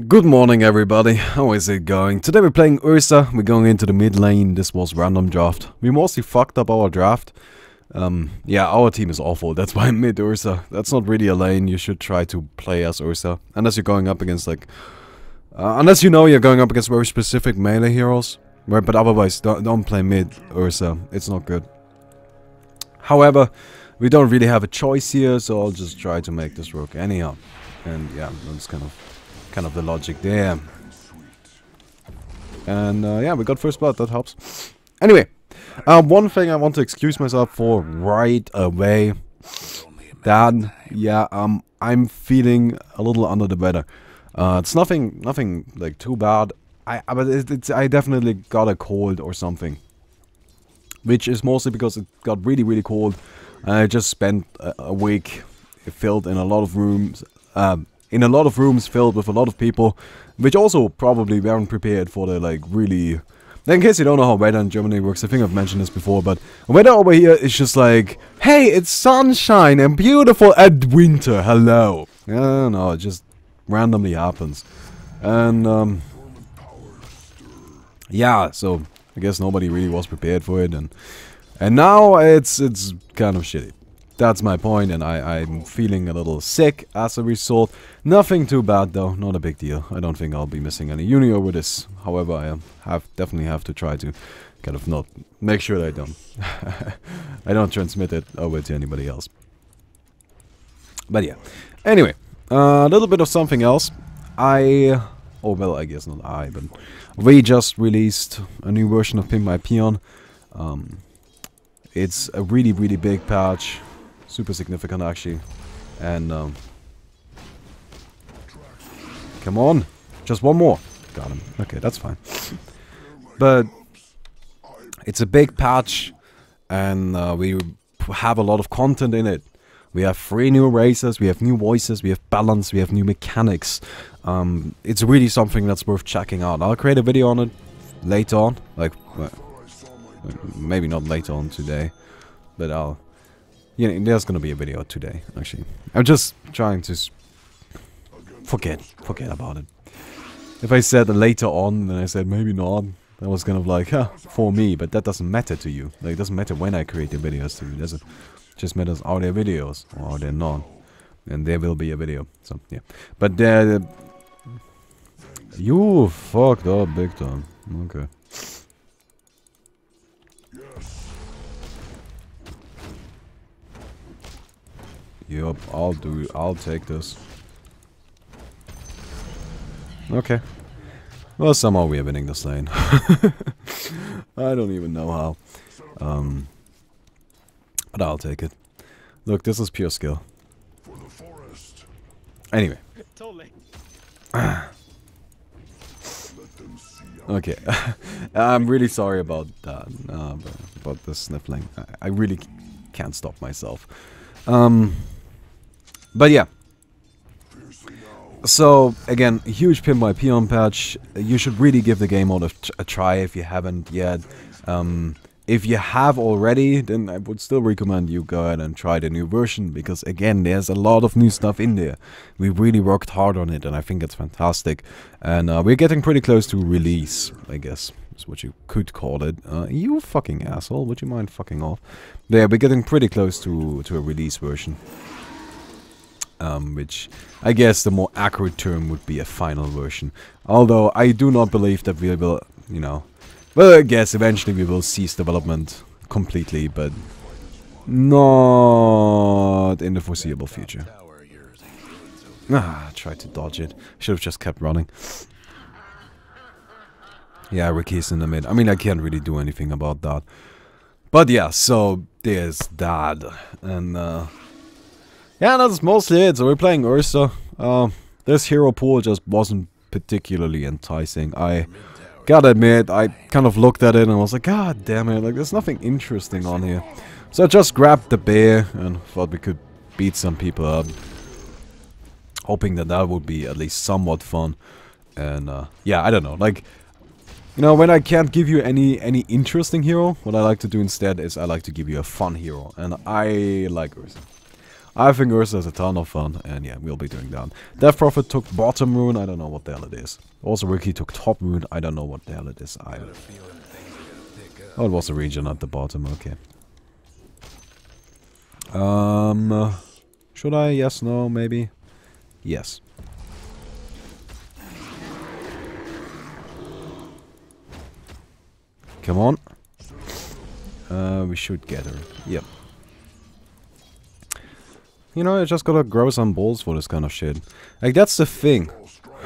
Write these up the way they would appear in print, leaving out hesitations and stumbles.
Good morning everybody, how is it going? Today we're playing Ursa, we're going into the mid lane. This was random draft. We mostly fucked up our draft. Yeah, our team is awful, that's why I'm mid Ursa. That's not really a lane, you should try to play as Ursa. Unless you're going up against like... unless you know you're going up against very specific melee heroes. Right, but otherwise, don't play mid Ursa, it's not good. However, we don't really have a choice here, so I'll just try to make this work anyhow. And yeah, that's kind of the logic there. And yeah, we got first blood, that helps. Anyway, one thing I want to excuse myself for right away. That, yeah, I'm feeling a little under the weather. It's nothing like too bad. But I definitely got a cold or something. Which is mostly because it got really cold. I just spent a week filled in a lot of rooms. In a lot of rooms filled with a lot of people, which also probably weren't prepared for the like really... In case you don't know how weather in Germany works, I think I've mentioned this before, but weather over here is just like, hey, it's sunshine and beautiful at winter, hello. No, it just randomly happens. And yeah, so I guess nobody really was prepared for it, and now it's kind of shitty. That's my point, and I'm feeling a little sick as a result. Nothing too bad though, not a big deal. I don't think I'll be missing any uni over this. However, I definitely have to try to kind of not make sure that I don't transmit it over to anybody else. But yeah, anyway, a little bit of something else. Oh well, I guess not I, but we just released a new version of Pin by Peon. It's a really big patch. Super significant actually, and come on, just one more. Got him. Okay, that's fine. But it's a big patch, and we have a lot of content in it. We have 3 new races, we have new voices, we have balance, we have new mechanics. It's really something that's worth checking out. I'll create a video on it later on, like maybe not later on today, but I'll. Yeah, there's gonna be a video today, actually. I'm just trying to forget about it. If I said later on, then I said maybe not, that was kind of like, huh, for me, but that doesn't matter to you. Like, it doesn't matter when I create the videos to you, does it? Just matters, are there videos, or are there not? And there will be a video, so, yeah. But you fucked up big time, okay. Yup, I'll take this. Okay. Well, somehow we are winning this lane. I don't even know how. But I'll take it. Look, this is pure skill. Anyway. Okay. I'm really sorry about that. About the sniffling. I really can't stop myself. But yeah, so again, huge Pin by Peon patch. You should really give the game mode a try if you haven't yet. If you have already, then I would still recommend you go ahead and try the new version, because again, there's a lot of new stuff in there. We really worked hard on it, and I think it's fantastic. And we're getting pretty close to release, I guess is what you could call it. You fucking asshole, would you mind fucking off? Yeah, we're getting pretty close to a release version. Which I guess the more accurate term would be a final version. Although I do not believe that we will, you know... Well, I guess eventually we will cease development completely, but not in the foreseeable future. I tried to dodge it. Should have just kept running. Yeah, Ricky's in the mid. I mean, I can't really do anything about that. But yeah, so there's that. And yeah, that's mostly it. So we're playing Ursa. This hero pool just wasn't particularly enticing. I gotta admit, I kind of looked at it and was like, God damn it, like there's nothing interesting on here. So I just grabbed the bear and thought we could beat some people up. Hoping that that would be at least somewhat fun. And yeah, I don't know, like... You know, when I can't give you any interesting hero, what I like to do instead is I like to give you a fun hero. And I like Ursa. I think Ursa is a ton of fun, and yeah, we'll be doing that. Death Prophet took bottom rune, I don't know what the hell it is. Also Ricky took top rune, I don't know what the hell it is either. Oh, it was a region at the bottom, okay. Should I? Yes, no, maybe? Yes. Come on. We should get her. Yep. You know, I just gotta grow some balls for this kind of shit. Like, that's the thing,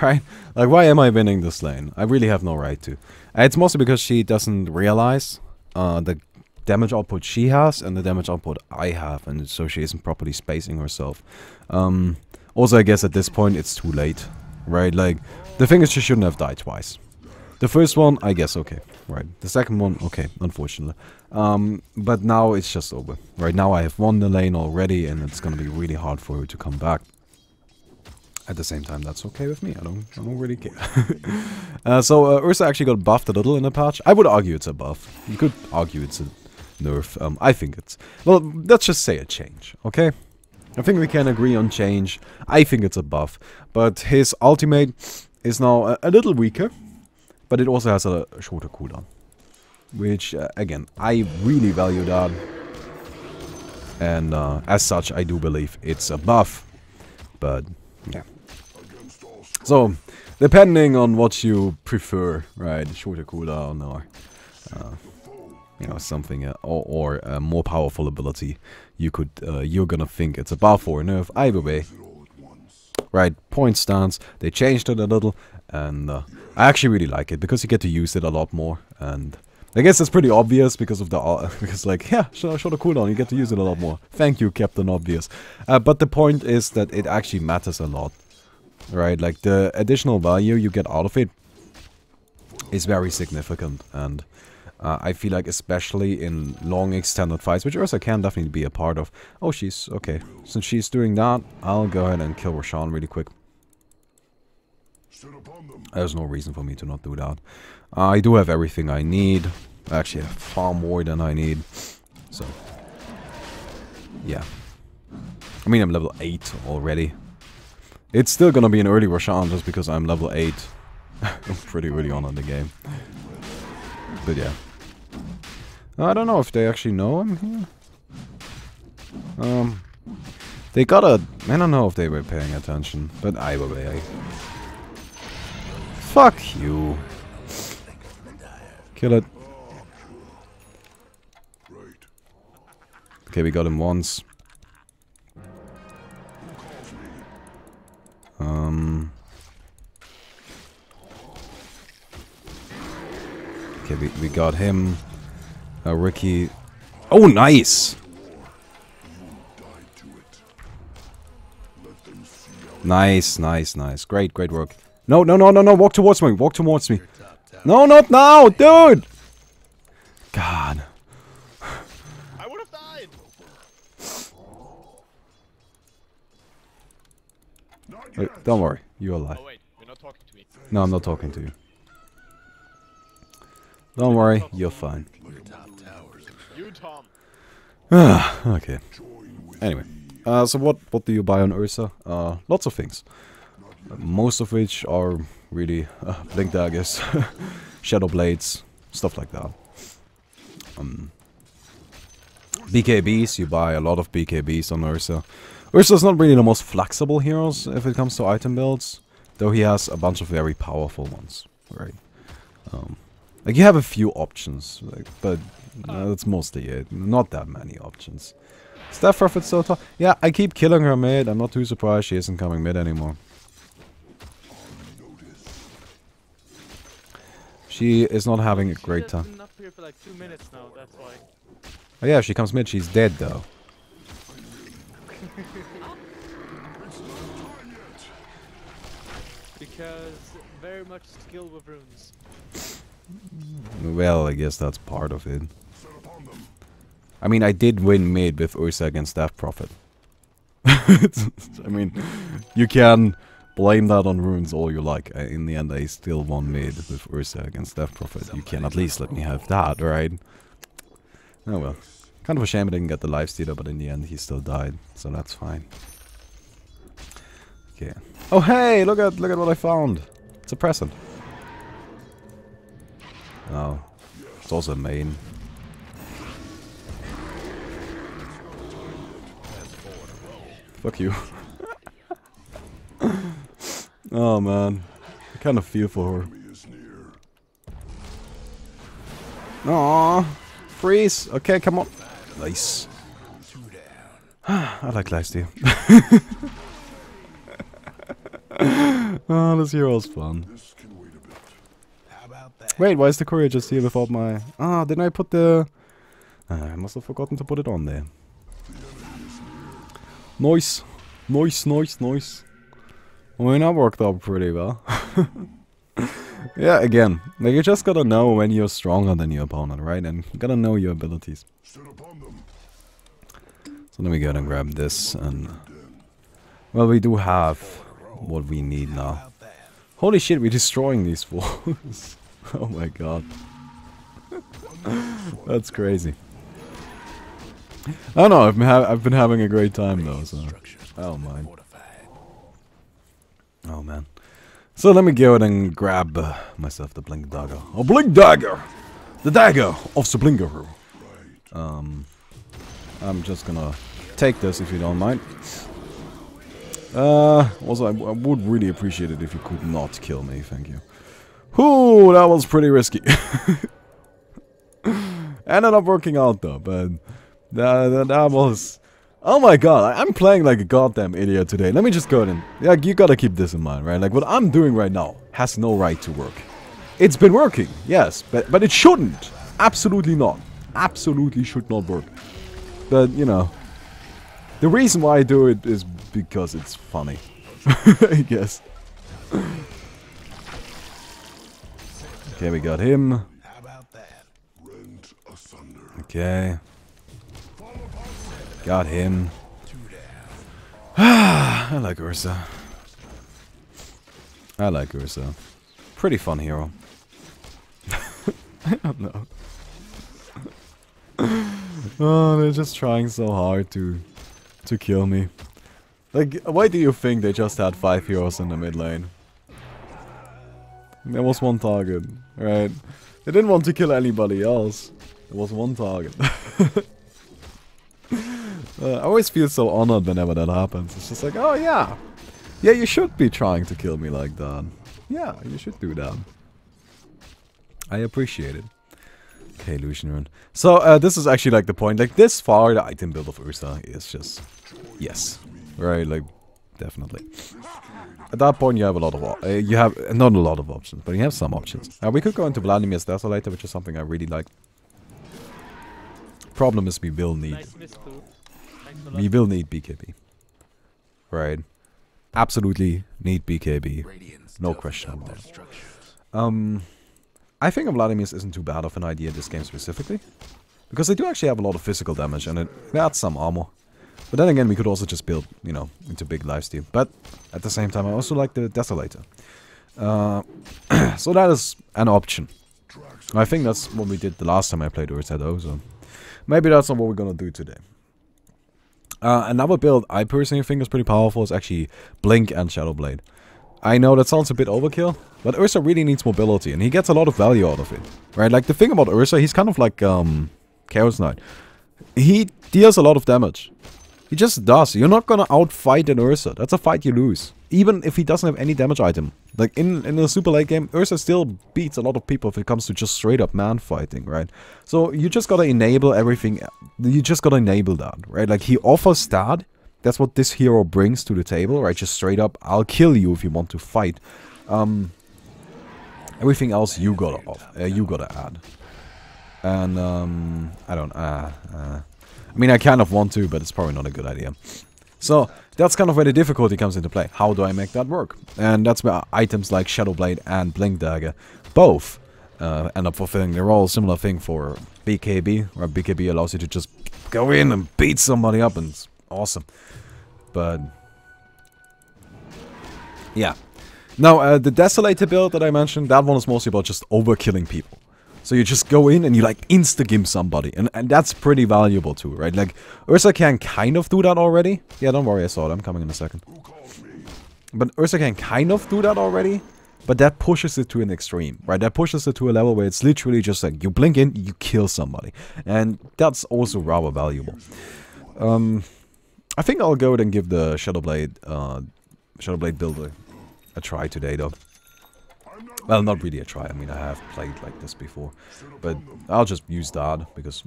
right? Like, why am I winning this lane? I really have no right to. It's mostly because she doesn't realize the damage output she has and the damage output I have, and so she isn't properly spacing herself. Also, I guess at this point it's too late, right? Like, the thing is, she shouldn't have died twice. The first one, I guess, okay, right. The second one, okay, unfortunately. But now it's just over. Right now I have won the lane already, and it's gonna be really hard for her to come back. At the same time, that's okay with me. I don't really care. So Ursa actually got buffed a little in the patch. I would argue it's a buff. You could argue it's a nerf. I think it's, well, let's just say a change, okay? I think we can agree on change. I think it's a buff, but his ultimate is now a little weaker. But it also has a shorter cooldown. Which, again, I really value that. And as such, I do believe it's a buff. But, yeah. So, depending on what you prefer, right? Shorter cooldown or, you know, something, or a more powerful ability, you're gonna think it's a buff or a nerf. Either way. Right, point stance, they changed it a little, and I actually really like it, because you get to use it a lot more, and I guess it's pretty obvious, because of the, because like, yeah, show the cooldown, you get to use it a lot more. Thank you, Captain Obvious. But the point is that it actually matters a lot, right, like the additional value you get out of it is very significant, and I feel like especially in long extended fights, which Ursa can definitely be a part of. Oh, she's okay. Since she's doing that, I'll go ahead and kill Roshan really quick. There's no reason for me to not do that. I do have everything I need. Actually, I have far more than I need. So, yeah. I mean, I'm level 8 already. It's still gonna be an early Roshan just because I'm level 8. I'm pretty early on in the game. But yeah. I don't know if they actually know I'm here. They gotta... I don't know if they were paying attention, but either way, fuck you. Kill it. Okay, we got him once. Okay, we got him. Ricky. Oh, nice! Nice, nice, nice. Great, great work. No, no, no, no, no. Walk towards me. Walk towards me. No, not now, dude! God. I would have died! Wait, don't worry. You're alive. Oh, wait. You're not talking to me. No, I'm not talking to you. Don't worry. You're fine. You, Tom. Okay. Anyway. So what do you buy on Ursa? Lots of things. Most of which are really blink daggers, shadow blades, stuff like that. BKBs, you buy a lot of BKBs on Ursa. Ursa's not really the most flexible heroes if it comes to item builds, though he has a bunch of very powerful ones, right? Like you have a few options, like, but that's mostly it. Not that many options. Staff Prophet's so tough. Yeah, I keep killing her mid. I'm not too surprised she isn't coming mid anymore. She is not having a great time. She's been up here for like 2 minutes now, that's why. Oh yeah, if she comes mid, she's dead though. Because very much skill with runes. Well, I guess that's part of it. I mean, I did win mid with Ursa against Staff Prophet. I mean, you can blame that on runes all you like. In the end, I still won mid with Ursa against Staff Prophet. You can at least let me have that, right? Oh well. Kind of a shame I didn't get the lifestealer, but in the end he still died, so that's fine. Okay. Oh hey, look at what I found. It's a present. Oh, it's also a main. Fuck you. Oh man, I kind of feel for her. Aww, freeze. Okay, come on. Nice. I like lifesteal. Oh, this hero's fun. Wait, why is the courier just here without my... Ah, didn't I put the... I must have forgotten to put it on there. Nice. Nice, nice, nice. I mean, that worked out pretty well. Yeah, again, like you just gotta know when you're stronger than your opponent, right? And you gotta know your abilities. So let me go ahead and grab this and... Well, we do have what we need now. Holy shit, we're destroying these fools. Oh my god. That's crazy. I don't know, I've been having a great time though, so... Oh man. Oh man. So let me go ahead and grab myself the Blink Dagger. Oh, Blink Dagger! The dagger of the Blinker. I'm just gonna take this if you don't mind. Also, I would really appreciate it if you could not kill me, thank you. Whoo, that was pretty risky. Ended up working out though, but that was... Oh my god, I'm playing like a goddamn idiot today. Let me just go ahead and... Yeah, you gotta keep this in mind, right? Like, what I'm doing right now has no right to work. It's been working, yes, but it shouldn't. Absolutely not. Absolutely should not work. But, you know... The reason why I do it is because it's funny. I guess. Okay, we got him. Okay. Got him. I like Ursa. I like Ursa. Pretty fun hero. I don't know. Oh, they're just trying so hard to kill me. Like, why do you think they just had 5 heroes in the mid lane? There was one target, right? They didn't want to kill anybody else. There was one target. I always feel so honored whenever that happens. It's just like, oh yeah. Yeah, you should be trying to kill me like that. Yeah, you should do that. I appreciate it. Okay, Lucian rune. So, this is actually like the point. Like, this far, the item build of Ursa is just... Yes. Right, like, definitely. At that point, you have a lot of... you have... Not a lot of options, but you have some options. We could go into Vladimir's Desolator, which is something I really like. Problem is, we will need... We will need BKB. Right. Absolutely need BKB. No question about it. I think Vladimir's isn't too bad of an idea this game specifically. Because they do actually have a lot of physical damage and it adds some armor. But then again, we could also just build, you know, into big lifesteal. But at the same time, I also like the Desolator. So that is an option. I think that's what we did the last time I played Ursa though, so... Maybe that's not what we're gonna do today. Another build I personally think is pretty powerful is actually Blink and Shadowblade. I know that sounds a bit overkill, but Ursa really needs mobility, and he gets a lot of value out of it. Right, like the thing about Ursa, he's kind of like Chaos Knight. He deals a lot of damage. He just does. You're not gonna outfight an Ursa. That's a fight you lose. Even if he doesn't have any damage item. Like in a super late game, Ursa still beats a lot of people if it comes to just straight up man fighting, right? So you just gotta enable everything. You just gotta enable that, right? Like he offers that. That's what this hero brings to the table, right? Just straight up, I'll kill you if you want to fight. Everything else you gotta add. And I don't. I mean, I kind of want to, but it's probably not a good idea. So, that's kind of where the difficulty comes into play. How do I make that work? And that's where items like Shadowblade and Blink Dagger both end up fulfilling their role. Similar thing for BKB, where BKB allows you to just go in and beat somebody up, and it's awesome. But, yeah. Now, the Desolator build that I mentioned, that one is mostly about just overkilling people. So you just go in and you like insta-gimp somebody. And that's pretty valuable too, right? Like, Ursa can kind of do that already. Yeah, don't worry, I saw it. I'm coming in a second. But Ursa can kind of do that already. But that pushes it to an extreme, right? That pushes it to a level where it's literally just like, you blink in, you kill somebody. And that's also rather valuable. I think I'll go ahead and give the Shadowblade builder a try today, though. Well, not really a try. I mean, I have played like this before. But I'll just use that because,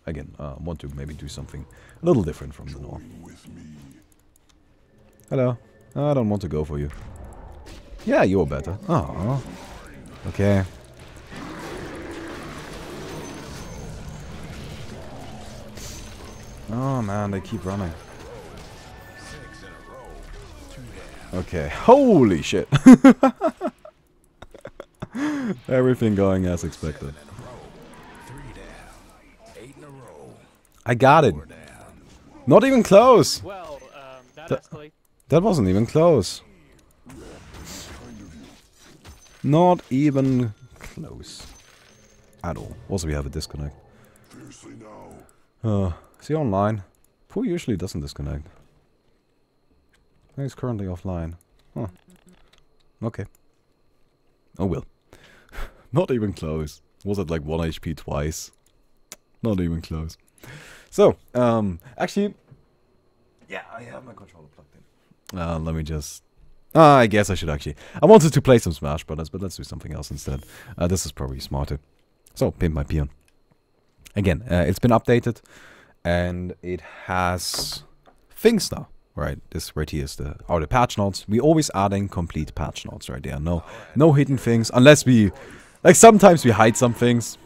again, I want to maybe do something a little different from the norm. Hello. I don't want to go for you. Yeah, you're better. Oh. Okay. Oh, man, they keep running. Okay. Holy shit. Everything going as expected. I got it. Not even close. Well, That wasn't even close. Not even close. At all. Also, we have a disconnect. Is he online? Who usually doesn't disconnect? He's currently offline. Huh. Okay. Oh well. Not even close. Was it like 1 HP twice? Not even close. So, actually... Yeah, I have my controller plugged in. Let me just... I guess I should actually... I wanted to play some Smash Brothers, but let's do something else instead. This is probably smarter. So, pimp my peon. Again, it's been updated. And it has... things now. Right, this right here is the patch notes. We always adding complete patch notes right there. No hidden things, unless we, like sometimes we hide some things,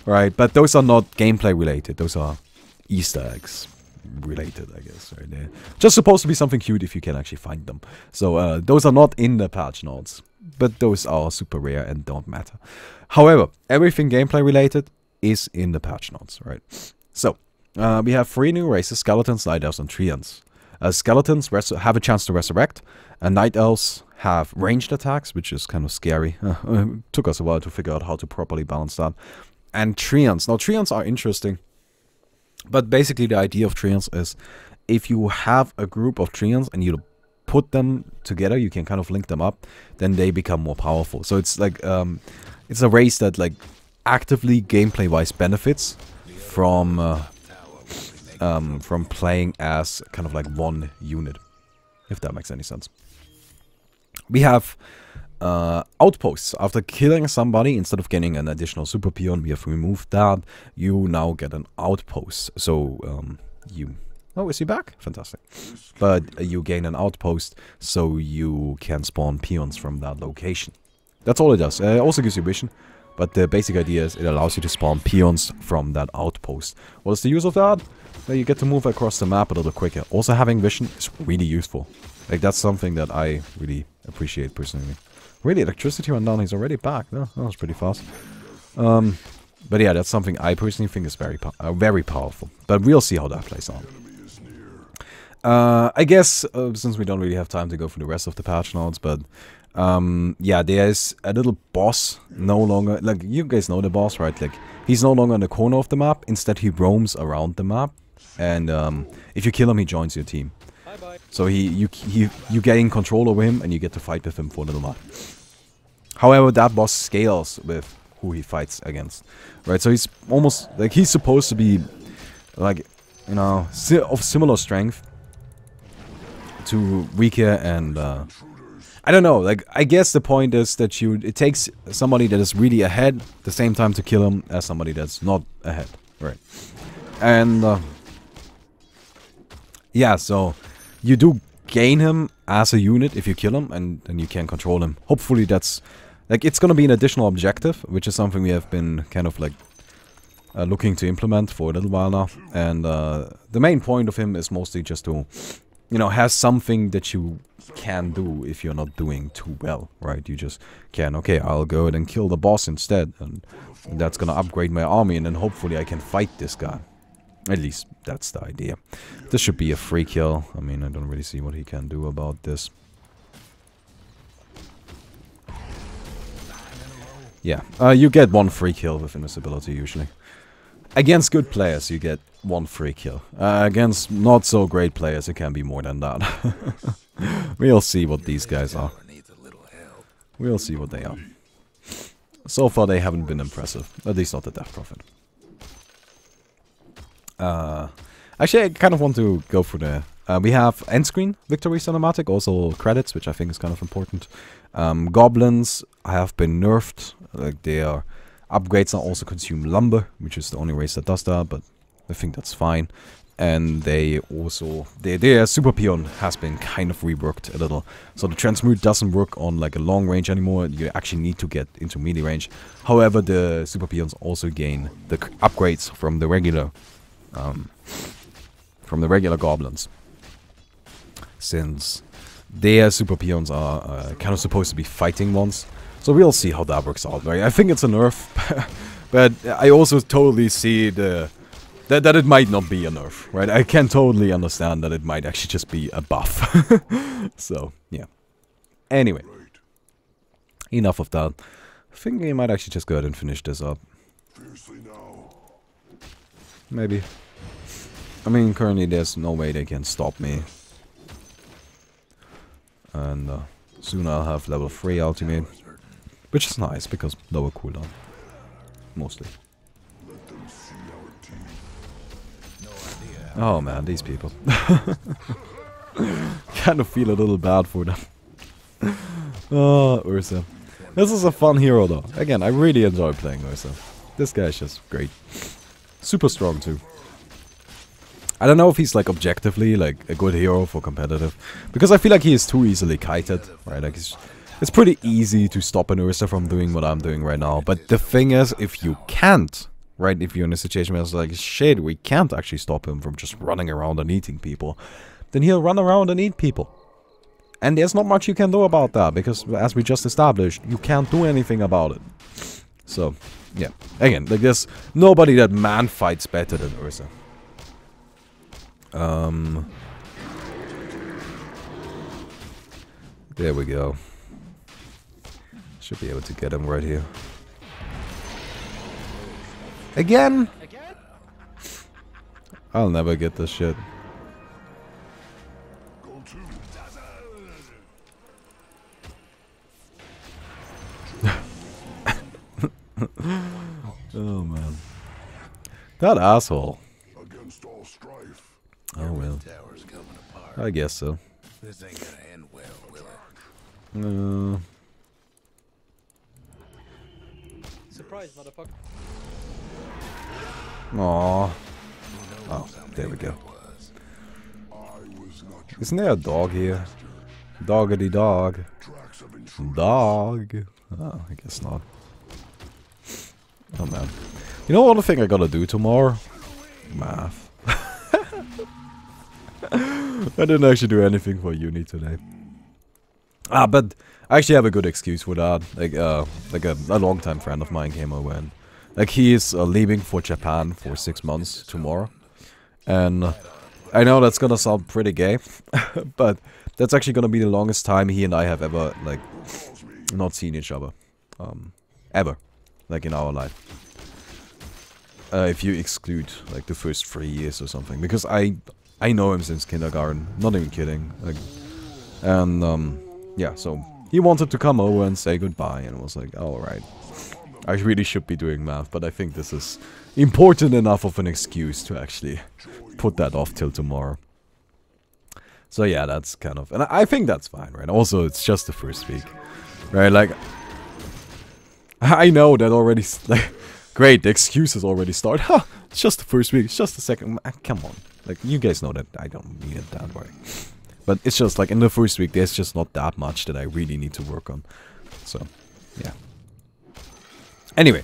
right? But those are not gameplay related. Those are Easter eggs related, I guess. Right there, just supposed to be something cute if you can actually find them. So those are not in the patch notes, but those are super rare and don't matter. However, everything gameplay related is in the patch notes, right? So we have 3 new races: Skeletons, Night Elves, and Treants. Skeletons have a chance to resurrect, and Night Elves have ranged attacks, which is kind of scary. Took us a while to figure out how to properly balance that. And Treants. Now, Treants are interesting, but basically the idea of Treants is if you have a group of Treants and you put them together, you can kind of link them up, then they become more powerful. So it's like, it's a race that like actively gameplay-wise benefits from playing as kind of like one unit, if that makes any sense. We have outposts. After killing somebody, instead of getting an additional super peon, we have removed that. You now get an outpost. So you... Oh, is he back? Fantastic. But you gain an outpost, so you can spawn peons from that location. That's all it does. It also gives you vision. But the basic idea is it allows you to spawn peons from that outpost. What is the use of that? Well, you get to move across the map a little quicker. Also, having vision is really useful. Like, that's something that I really appreciate personally. Really, electricity went down. He's already back. Oh, that was pretty fast. But yeah, that's something I personally think is very powerful. But we'll see how that plays on. I guess, since we don't really have time to go through the rest of the patch notes, but... yeah, there's a little boss no longer, like, you guys know the boss, right? Like, he's no longer in the corner of the map, instead he roams around the map, and if you kill him, he joins your team. Bye bye. So you gain control over him, and you get to fight with him for a little while. However, that boss scales with who he fights against, right? So he's almost, like, he's supposed to be, like, you know, of similar strength to weaker and, I don't know, like, I guess the point is that it takes somebody that is really ahead at the same time to kill him as somebody that's not ahead, right? And, yeah, so you do gain him as a unit if you kill him, and then you can control him. Hopefully that's, like, it's gonna be an additional objective, which is something we have been kind of, like, looking to implement for a little while now. And, the main point of him is mostly just to, you know, have something that you can do if you're not doing too well, right? You just can, okay, I'll go ahead and kill the boss instead, and that's gonna upgrade my army, and then hopefully I can fight this guy. At least, that's the idea. This should be a free kill. I mean, I don't really see what he can do about this. Yeah, you get 1 free kill with invisibility usually. Against good players, you get 1 free kill. Against not so great players, it can be more than that. We'll see what these guys are. We'll see what they are. So far, they haven't been impressive. At least not the Death Prophet. Actually, I kind of want to go for the... we have end screen victory cinematic, also credits, which I think is kind of important. Goblins have been nerfed. Like their upgrades are also consume lumber, which is the only race that does that, but I think that's fine. And they also... Their super peon has been kind of reworked a little. So the transmute doesn't work on like a long range anymore. You actually need to get into melee range. However, the super peons also gain the upgrades from the regular... goblins. Since their super peons are kind of supposed to be fighting ones. So we'll see how that works out. Right? I think it's a nerf. But I also totally see that it might not be a nerf, right? I can totally understand that it might actually just be a buff. So, yeah. Anyway. Enough of that. I think we might actually just go ahead and finish this up. Maybe. I mean, currently there's no way they can stop me. And soon I'll have level 3 ultimate. Which is nice, because lower cooldown. Mostly. Oh man, these people. Kind of feel a little bad for them. Oh, Ursa. This is a fun hero though. Again, I really enjoy playing Ursa. This guy is just great. Super strong too. I don't know if he's like objectively like a good hero for competitive. Because I feel like he is too easily kited. Right, like it's pretty easy to stop an Ursa from doing what I'm doing right now. But the thing is, if you can't, right, if you're in a situation where it's like, shit, we can't actually stop him from just running around and eating people, then he'll run around and eat people. And there's not much you can do about that, because as we just established, you can't do anything about it. So, yeah. Again, like there's nobody that man fights better than Ursa. There we go. Should be able to get him right here. Again? I'll never get this shit. Oh man. That asshole. Oh well. I guess so. This ain't gonna end well, will it? Surprise, motherfucker. Aww. Oh, there we go. Isn't there a dog here? Doggity dog. Dog. Oh, I guess not. Oh man. You know what thing I gotta do tomorrow? Math. I didn't actually do anything for uni today. Ah, but I actually have a good excuse for that. Like a long-time friend of mine came over and like he is leaving for Japan for 6 months tomorrow. And I know that's gonna sound pretty gay, but that's actually gonna be the longest time he and I have ever like not seen each other. Ever. Like in our life. If you exclude like the first 3 years or something. Because I know him since kindergarten. Not even kidding. Like, and yeah, so he wanted to come over and say goodbye, and was like, alright. I really should be doing math, but I think this is important enough of an excuse to actually put that off till tomorrow. So yeah, that's kind of... And I think that's fine, right? Also, it's just the first week. Right, like... I know that already... Like, great, the excuses already start. Huh, it's just the first week, it's just the second... Come on. Like, you guys know that I don't mean it that way. But it's just like, in the first week, there's just not that much that I really need to work on. So, yeah. Anyway,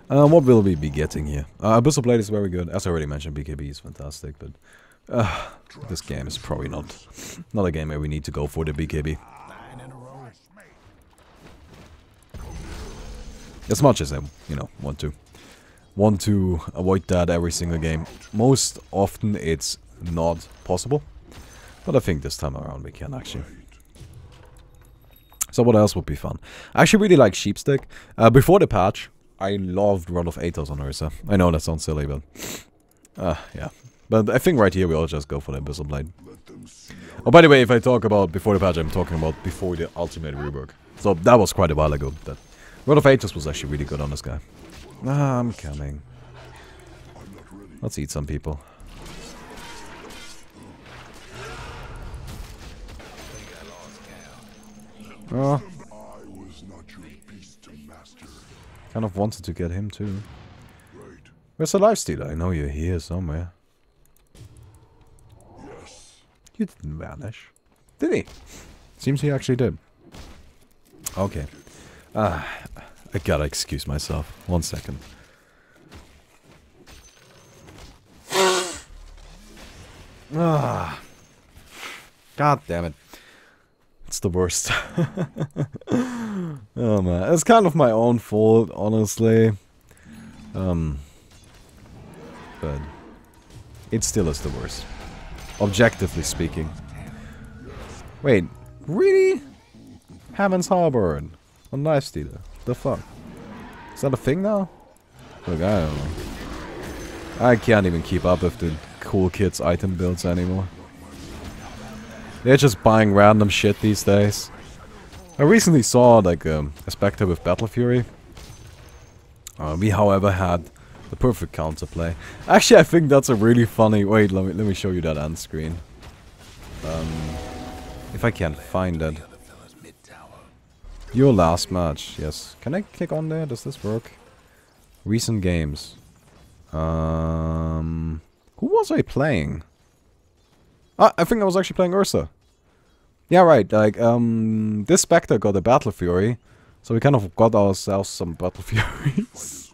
what will we be getting here? Abyssal Blade is very good. As I already mentioned, BKB is fantastic, but... this game is probably not a game where we need to go for the BKB. As much as I, you know, want to avoid that every single game. Most often it's not possible, but I think this time around we can actually. So what else would be fun? I actually really like Sheepstick. Before the patch, I loved Rod of Atos on Ursa. I know that sounds silly, but... yeah. But I think right here we all just go for the Abyssal Blade. Oh, by the way, if I talk about before the patch, I'm talking about before the Ultimate rework. So that was quite a while ago. That Rod of Atos was actually really good on this guy. I'm coming. Let's eat some people. Oh. Kind of wanted to get him too. Where's the lifestealer? I know you're here somewhere. You didn't vanish. Did he? Seems he actually did. Okay. I gotta excuse myself. 1 second. God damn it. It's the worst. Oh man. It's kind of my own fault, honestly. But it still is the worst. Objectively speaking. Wait, really? Hammond's Harbour on Lifestealer. The fuck? Is that a thing now? Look, I don't know. I can't even keep up with the cool kids' item builds anymore. They're just buying random shit these days. I recently saw like a Spectre with Battle Fury. We, however, had the perfect counterplay. Actually, I think that's a really funny... Wait, let me show you that end screen. If I can't find it. Your last match, yes. Can I click on there? Does this work? Recent games. Who was I playing? I think I was actually playing Ursa. Yeah, right. Like, this Spectre got a Battle Fury, so we kind of got ourselves some Battle Furies.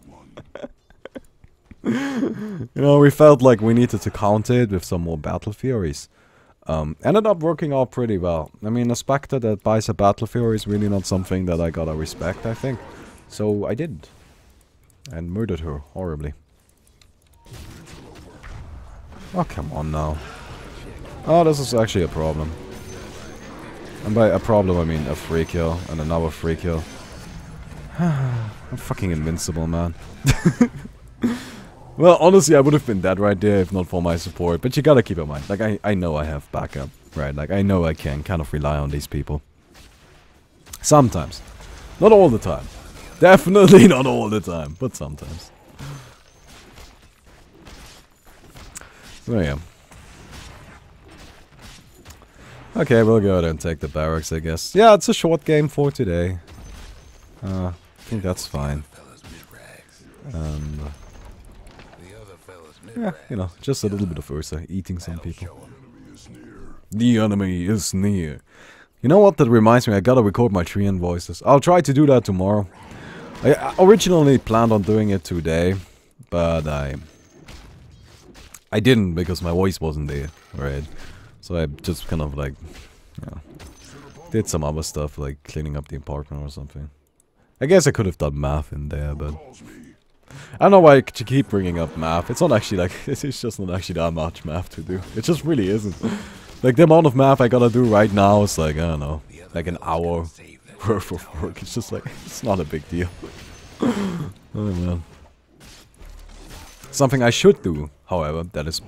You know, we felt like we needed to counter it with some more Battle Furies. Ended up working out pretty well. I mean, a Spectre that buys a Battle Fury is really not something that I gotta respect, I think. So I did. And murdered her horribly. Oh, come on now. Oh, this is actually a problem. And by a problem, I mean a free kill and another free kill. I'm fucking invincible, man. Well, honestly, I would have been dead right there if not for my support. But you gotta keep in mind, like, I know I have backup, right? Like, I know I can kind of rely on these people. Sometimes. Not all the time. Definitely not all the time, but sometimes. So, yeah. Okay, we'll go ahead and take the barracks, I guess. Yeah, it's a short game for today. I think that's fine. And... yeah, you know, just a little bit of Ursa, eating some people. The enemy is near. You know what, that reminds me, I gotta record my Treant voices. I'll try to do that tomorrow. I originally planned on doing it today, but I didn't because my voice wasn't there, right? So I just kind of like, you know, did some other stuff like cleaning up the apartment or something. I guess I could have done math in there, but... I don't know why I keep bringing up math. It's not actually like, it's just not actually that much math to do. It just really isn't. Like the amount of math I gotta do right now is like, I don't know, like an hour worth of work. It's just like, it's not a big deal. Oh man. Something I should do, however, that is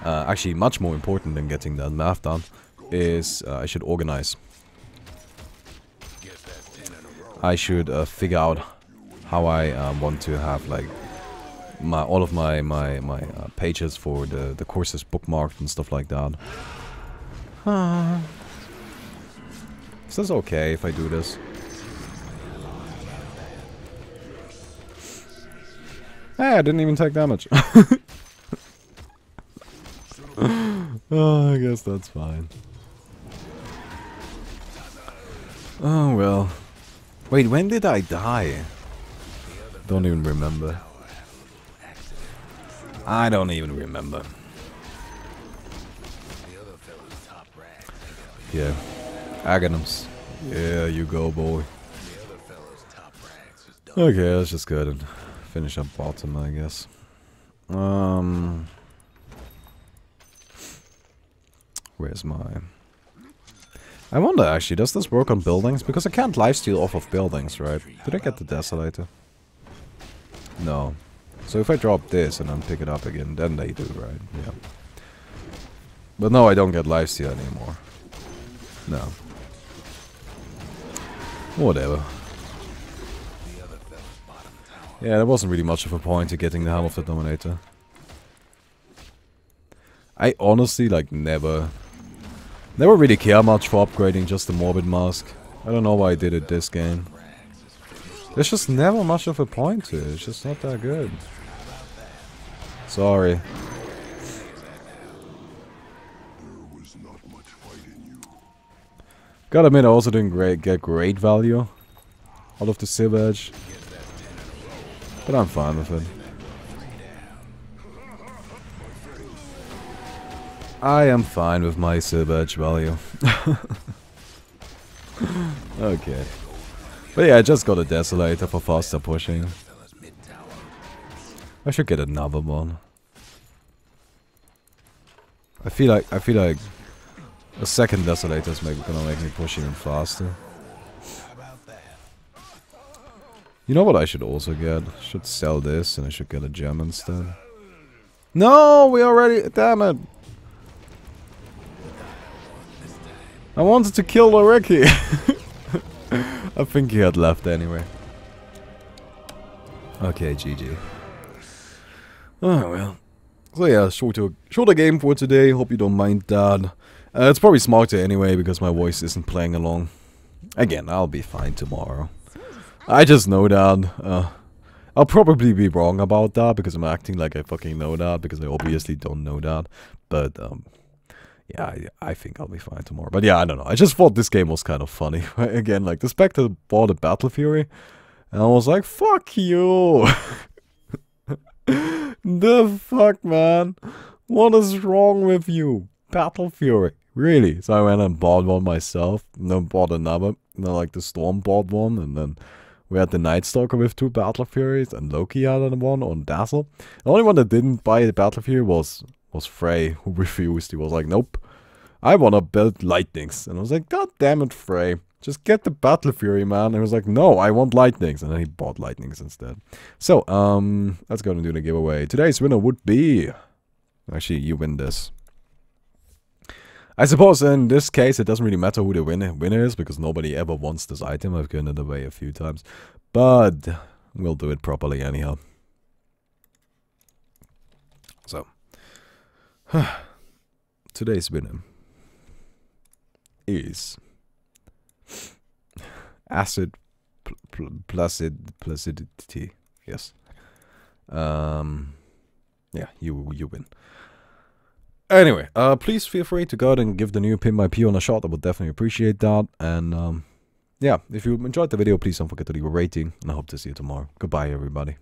actually much more important than getting that math done, is I should organize. I should figure out how I want to have like all of my pages for the courses bookmarked and stuff like that. Is this okay if I do this? Hey, I didn't even take damage. Oh, I guess that's fine. Oh well. Wait, when did I die? Don't even remember. I don't even remember. Yeah. Aghanims. Yeah, you go, boy. Okay, let's just go ahead and finish up bottom, I guess. Where's my... I wonder actually, does this work on buildings? Because I can't lifesteal off of buildings, right? Did I get the Desolator? No. So if I drop this and then pick it up again, then they do, right? Yeah. But no, I don't get lifesteal anymore. No. Whatever. Yeah, there wasn't really much of a point to getting the Helm of the Dominator. I honestly, like, never really care much for upgrading just the Morbid Mask. I don't know why I did it this game. There's just never much of a point to it. It's just not that good. Sorry. Gotta admit, I also didn't get great value out of the Silver Edge. But I'm fine with it. I am fine with my Silver Edge value. Okay. But yeah, I just got a Desolator for faster pushing. I should get another one. I feel like a second Desolator is gonna make me push even faster. You know what I should also get? I should sell this and I should get a gem instead. No, we already... Damn it. I wanted to kill the Ricky. I think he had left anyway. Okay, GG. Oh well. So yeah, shorter game for today. Hope you don't mind that. It's probably smarter anyway because my voice isn't playing along. Again, I'll be fine tomorrow. I just know that. I'll probably be wrong about that because I'm acting like I fucking know that because I obviously don't know that. But yeah, I think I'll be fine tomorrow. But yeah, I don't know. I just thought this game was kind of funny. Again, like the Spectre bought a Battle Fury, and I was like, "Fuck you." The fuck, man? What is wrong with you? Battle Fury. Really? So I went and bought one myself, and then bought another. And then like the Storm bought one, and then we had the Night Stalker with 2 Battle Furies, and Loki had one on Dazzle. The only one that didn't buy the Battle Fury was Frey, who refused. He was like, "Nope, I wanna build Lightnings." And I was like, "God damn it, Frey. Just get the Battle Fury, man." And he was like, "No, I want Lightnings." And then he bought Lightnings instead. So, let's go and do the giveaway. Today's winner would be... Actually, you win this. I suppose in this case, it doesn't really matter who the winner is, because nobody ever wants this item. I've given it away a few times. But we'll do it properly anyhow. So, today's winner is... Acid Placidity. Yes. Yeah, you win. Anyway, please feel free to go out and give the new Pin My P on a shot. I would definitely appreciate that. And yeah, if you enjoyed the video, please don't forget to leave a rating. And I hope to see you tomorrow. Goodbye, everybody.